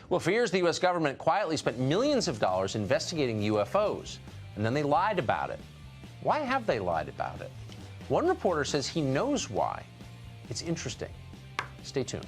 Well, for years, the U.S. government quietly spent millions of dollars investigating UFOs, and then they lied about it. Why have they lied about it? One reporter says he knows why. It's interesting. Stay tuned.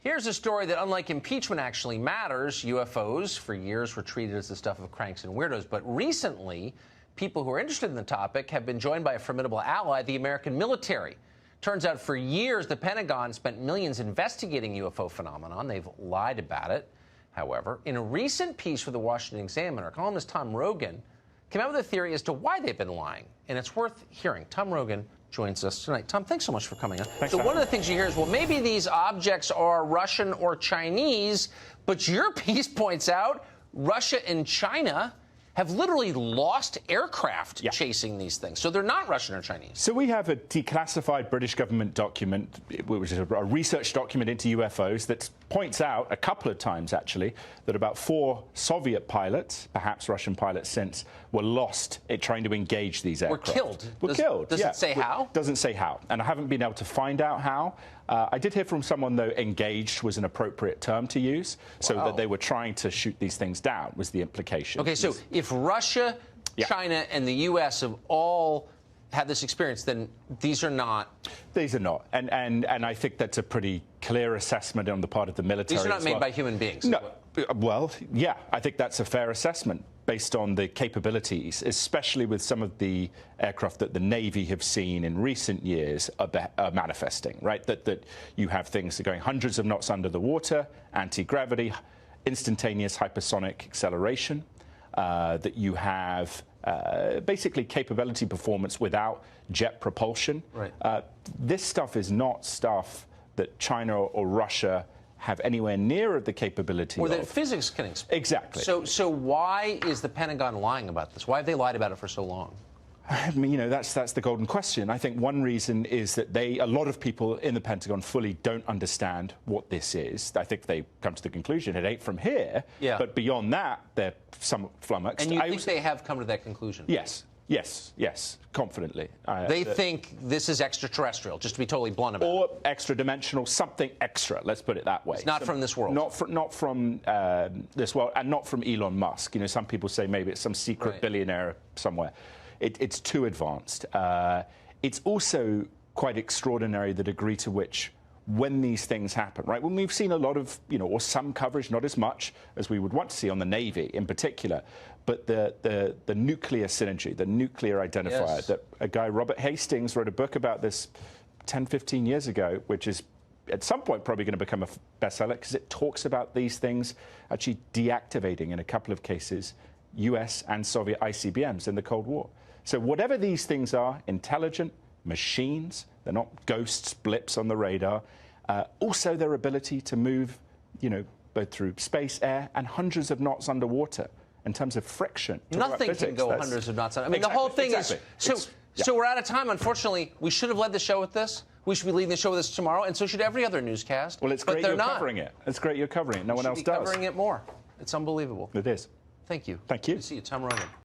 Here's a story that, unlike impeachment, actually matters. UFOs, for years, were treated as the stuff of cranks and weirdos. But recently, people who are interested in the topic have been joined by a formidable ally, the American military. Turns out for years, the Pentagon spent millions investigating UFO phenomenon. They've lied about it. However, in a recent piece for the Washington Examiner, columnist Tom Rogan came out with a theory as to why they've been lying. And it's worth hearing. Tom Rogan joins us tonight. Tom, thanks so much for coming on. So one of the things you hear is, well, maybe these objects are Russian or Chinese, but your piece points out Russia and China have literally lost aircraft chasing these things. So they're not Russian or Chinese. So we have a declassified British government document, which is a research document into UFOs, that points out a couple of times, actually, that about 4 Soviet pilots, perhaps Russian pilots since, were lost trying to engage these aircraft. Were killed. Does it say how? Doesn't say how. And I haven't been able to find out how. I did hear from someone, though, engaged was an appropriate term to use, so that they were trying to shoot these things down, was the implication. Okay, so if Russia, China, and the U.S. have all had this experience, then these are not. These are not. And I think that's a pretty clear assessment on the part of the military. These are not made by human beings. No. Well, yeah, I think that's a fair assessment based on the capabilities, especially with some of the aircraft that the Navy have seen in recent years are manifesting, right? That you have things that are going hundreds of knots under the water, anti-gravity, instantaneous hypersonic acceleration, that you have basically capability performance without jet propulsion. Right. This stuff is not stuff that China or Russia have anywhere near the capability or that physics can explain. Exactly. So why is the Pentagon lying about this? Why have they lied about it for so long? I mean, you know, that's the golden question. I think one reason is that a lot of people in the Pentagon fully don't understand what this is. I think they come to the conclusion it ain't from here. Yeah. But beyond that, they're somewhat flummoxed. And you think they have come to that conclusion? Yes, confidently. They think this is extraterrestrial, just to be totally blunt about it. Or extra-dimensional, something extra, let's put it that way. It's not from this world. Not from this world, and not from Elon Musk. You know, some people say maybe it's some secret billionaire somewhere. It's too advanced. It's also quite extraordinary the degree to which, when these things happen, right? When we've seen a lot of, you know, or some coverage, not as much as we would want to see on the Navy in particular, but the nuclear synergy, the nuclear identifier, that a guy, Robert Hastings, wrote a book about this 10, 15 years ago, which is at some point probably going to become a bestseller because it talks about these things actually deactivating, in a couple of cases, US and Soviet ICBMs in the Cold War. So whatever these things are, intelligent machines, they're not ghosts, blips on the radar. Also their ability to move, you know, both through space, air, and hundreds of knots underwater in terms of friction. Nothing can go hundreds of knots. I mean, the whole thing is... So we're out of time, unfortunately. We should have led the show with this. We should be leading the show with this tomorrow, and so should every other newscast. Well, it's great you're covering it. It's great you're covering it. No one else does. Covering it more. It's unbelievable. It is. Thank you. Thank you. Good to see you, Tom Rogan.